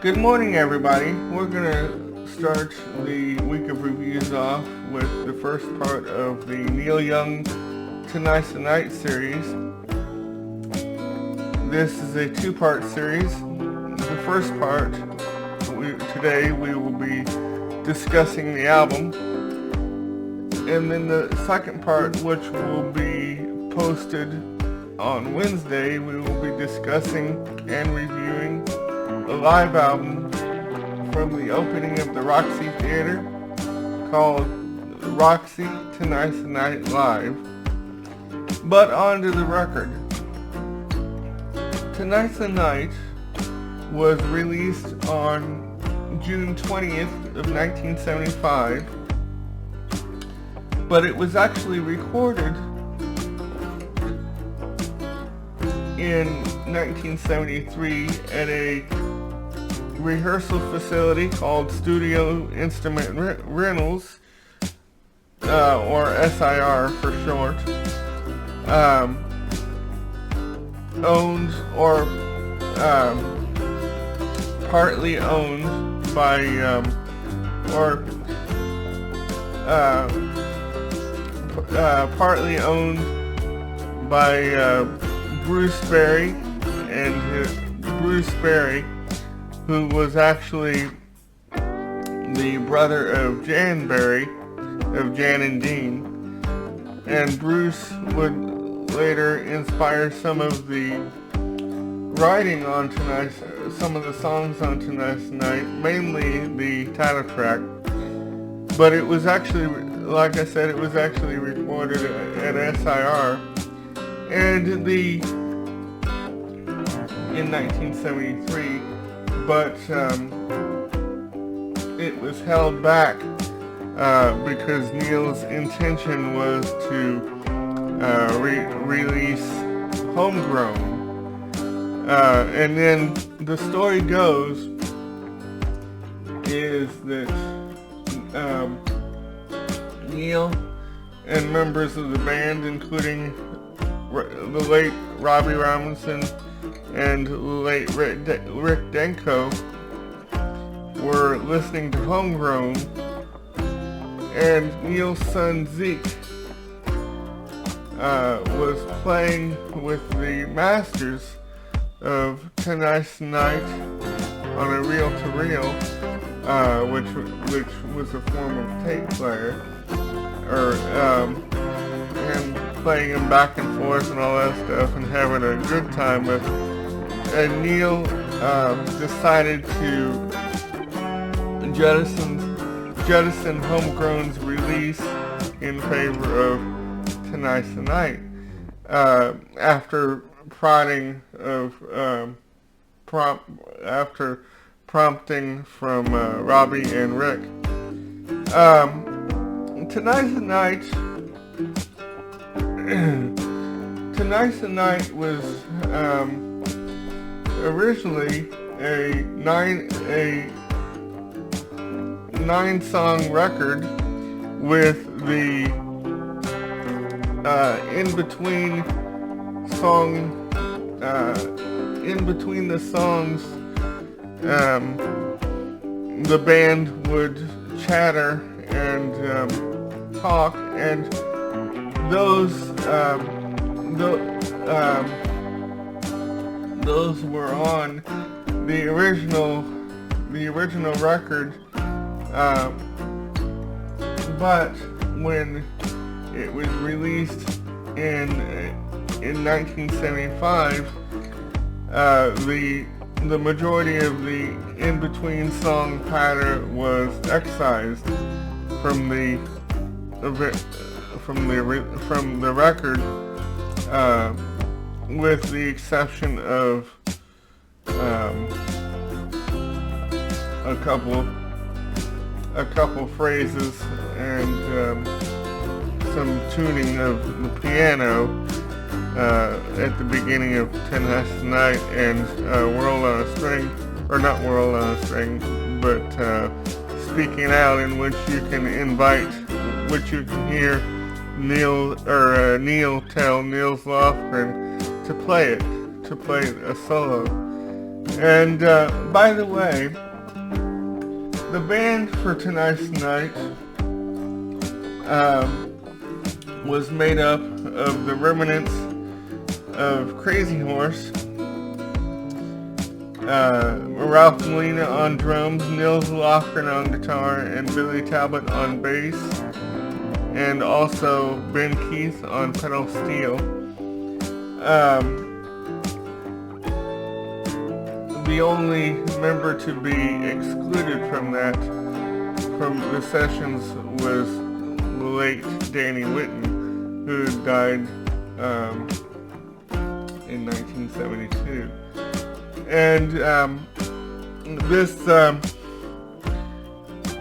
Good morning, everybody. We're going to start the week of reviews off with the first part of the Neil Young Tonight's the Night series. This is a two-part series. The first part, today we will be discussing the album. And then the second part, which will be posted on Wednesday, we will be discussing and reviewing a live album from the opening of the Roxy Theater called Roxy Tonight's the Night Live. But on to the record. Tonight's the Night was released on June 20th of 1975, but it was actually recorded in 1973 at a rehearsal facility called Studio Instrument Rentals, or SIR for short, owned or partly owned by, partly owned by Bruce Berry and Bruce Berry, who was actually the brother of Jan Berry, of Jan and Dean. And Bruce would later inspire some of the writing on some of the songs on Tonight's Night, mainly the title track. But it was actually, like I said, it was actually recorded at SIR. And in 1973, but it was held back because Neil's intention was to release Homegrown. And then the story goes is that Neil and members of the band, including the late Robbie Robinson and the late Rick Denko, were listening to Homegrown, and Neil's son Zeke was playing with the masters of Tonight's Night on a reel-to-reel, which was a form of tape player, and playing them back and forth and all that stuff and having a good time with. And Neil decided to jettison Homegrown's release in favor of Tonight's the Night, after prompting from Robbie and Rick. Tonight's the Night was originally a nine-song record with the in between the songs, the band would chatter and talk, and those were on the original record, but when it was released in 1975, the majority of the in-between song patter was excised from the record, with the exception of a couple phrases and some tuning of the piano at the beginning of Tonight's the Night and World on a String, or not World on a String, but Speaking Out, in which you can hear Neil tell Nils Lofgren to play a solo. And by the way, the band for tonight's night was made up of the remnants of Crazy Horse, Ralph Molina on drums, Nils Lofgren on guitar, and Billy Talbot on bass, and also Ben Keith on pedal steel. The only member to be excluded from the sessions was the late Danny Whitten, who died in 1972. And this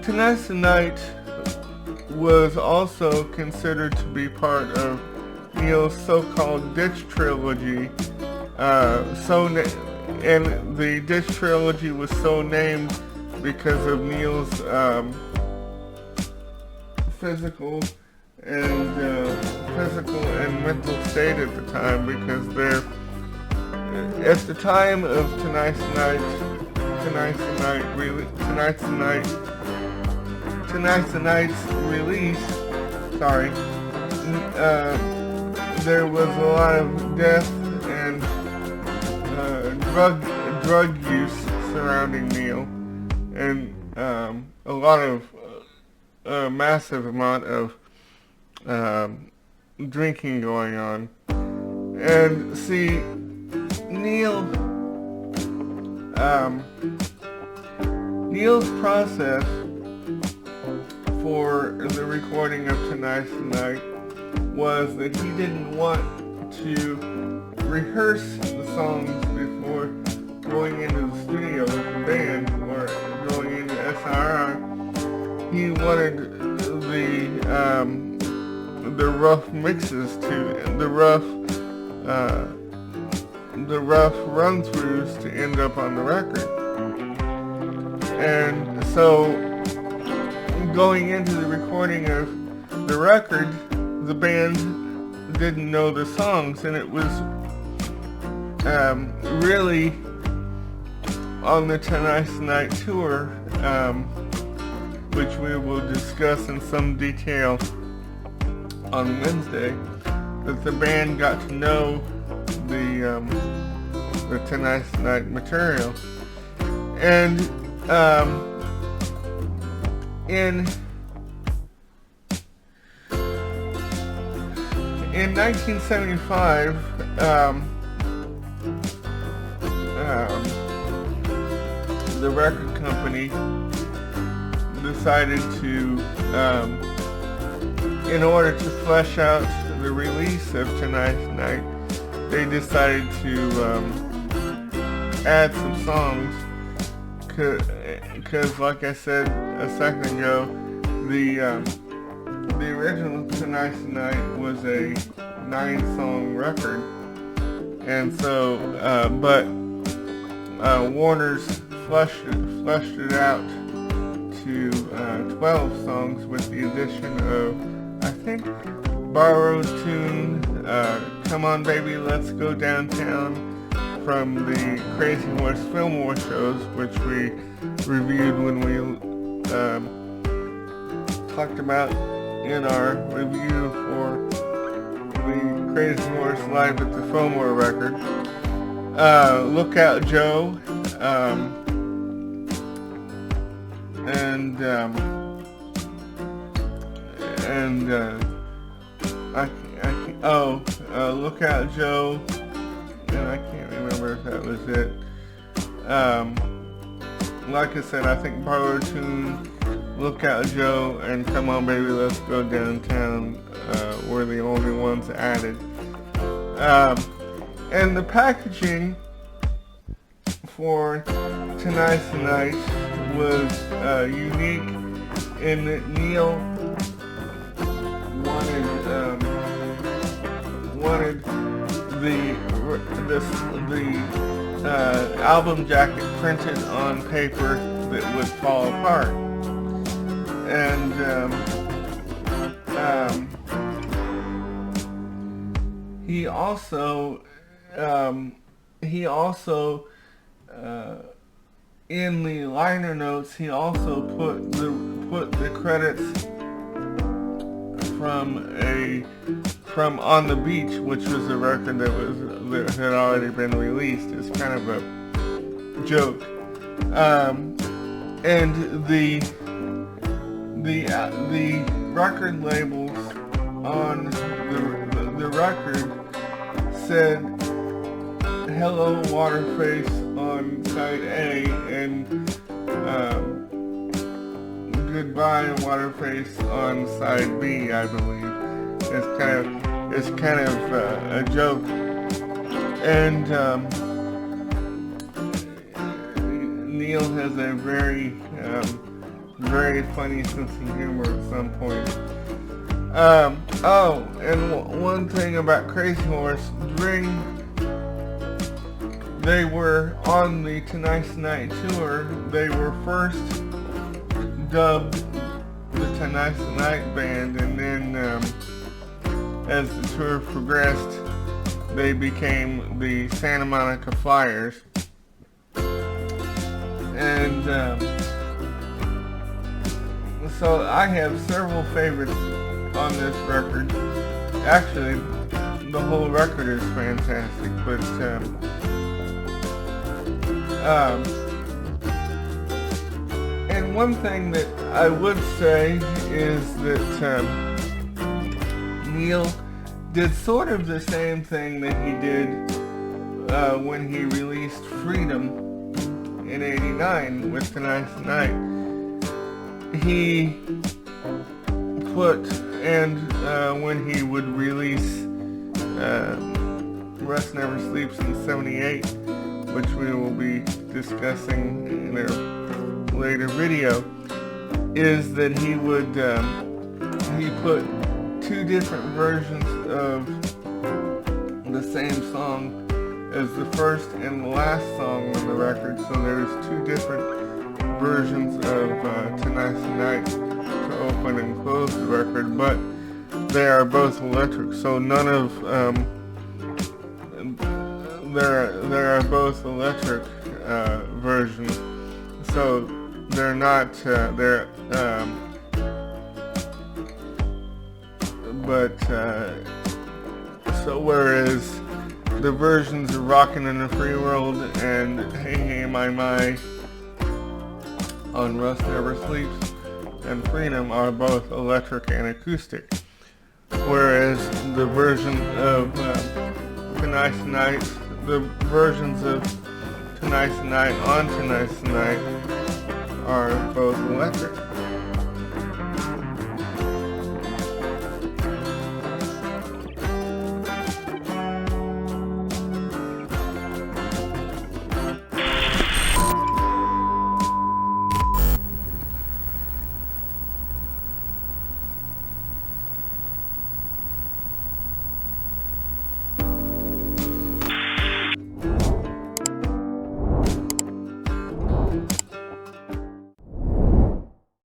Tonight's the Night was also considered to be part of Neil's so-called Ditch Trilogy. And the Ditch Trilogy was so named because of Neil's physical and mental state at the time, because at the time of Tonight's the Night's release, there was a lot of death and drug use surrounding Neil, and a lot of massive amount of drinking going on. And see, Neil's process for the recording of Tonight's the Night was that he didn't want to rehearse the songs before going into the studio with the band or going into SRI. He wanted the rough mixes the rough run-throughs to end up on the record. And so, going into the recording of the record, the band didn't know the songs, and it was really on the Tonight's the Night tour, which we will discuss in some detail on Wednesday, that the band got to know the Tonight's the Night material. And in 1975, the record company decided to, in order to flesh out the release of Tonight's the Night, they decided to add some songs, because like I said a second ago, the original Tonight's the Night was a 9-song record, and so but Warner's fleshed it out to 12 songs with the addition of, I think, Borrowed Tune, Come On Baby Let's Go Downtown, from the Crazy Horse Fillmore shows, which we reviewed when we talked about in our review for the Crazy Horse Live at the Fillmore record. Lookout Joe, Lookout Joe, and I can't remember if that was it. Like I said, I think Borrowed Tune, Lookout Joe, and Come On Baby Let's Go Downtown were the only ones added. And the packaging for Tonight's the Night was unique in that Neil wanted the album jacket printed on paper that would fall apart, and he also in the liner notes, he also put the credits from On the Beach, which was a record that had already been released. It's kind of a joke. And the record labels on the record said "Hello Waterface" on side A and "Goodbye Waterface" on side B, I believe. It's kind of a joke, and Neil has a very funny sense of humor at some point. Oh, and one thing about Crazy Horse, they were on the Tonight's the Night tour, they were first dubbed the Tonight's the Night Band, and then as the tour progressed, they became the Santa Monica Flyers. And so I have several favorites on this record. Actually, the whole record is fantastic, but and one thing that I would say is that Neil did sort of the same thing that he did when he released Freedom in '89 with Tonight's the Night. He put, and when he would release Rust Never Sleeps in '78, which we will be discussing in a later video, is that he would he put two different versions of the same song as the first and the last song on the record. So there's two different versions of Tonight's the Night to open and close the record, but they are both electric. So none of there are both electric versions. So they're not so whereas the versions of Rockin' in a Free World and Hey Hey My My on Rust Never Sleeps and Freedom are both electric and acoustic, whereas the version of Tonight's the Night, the versions of Tonight's the Night on Tonight's the Night are both electric.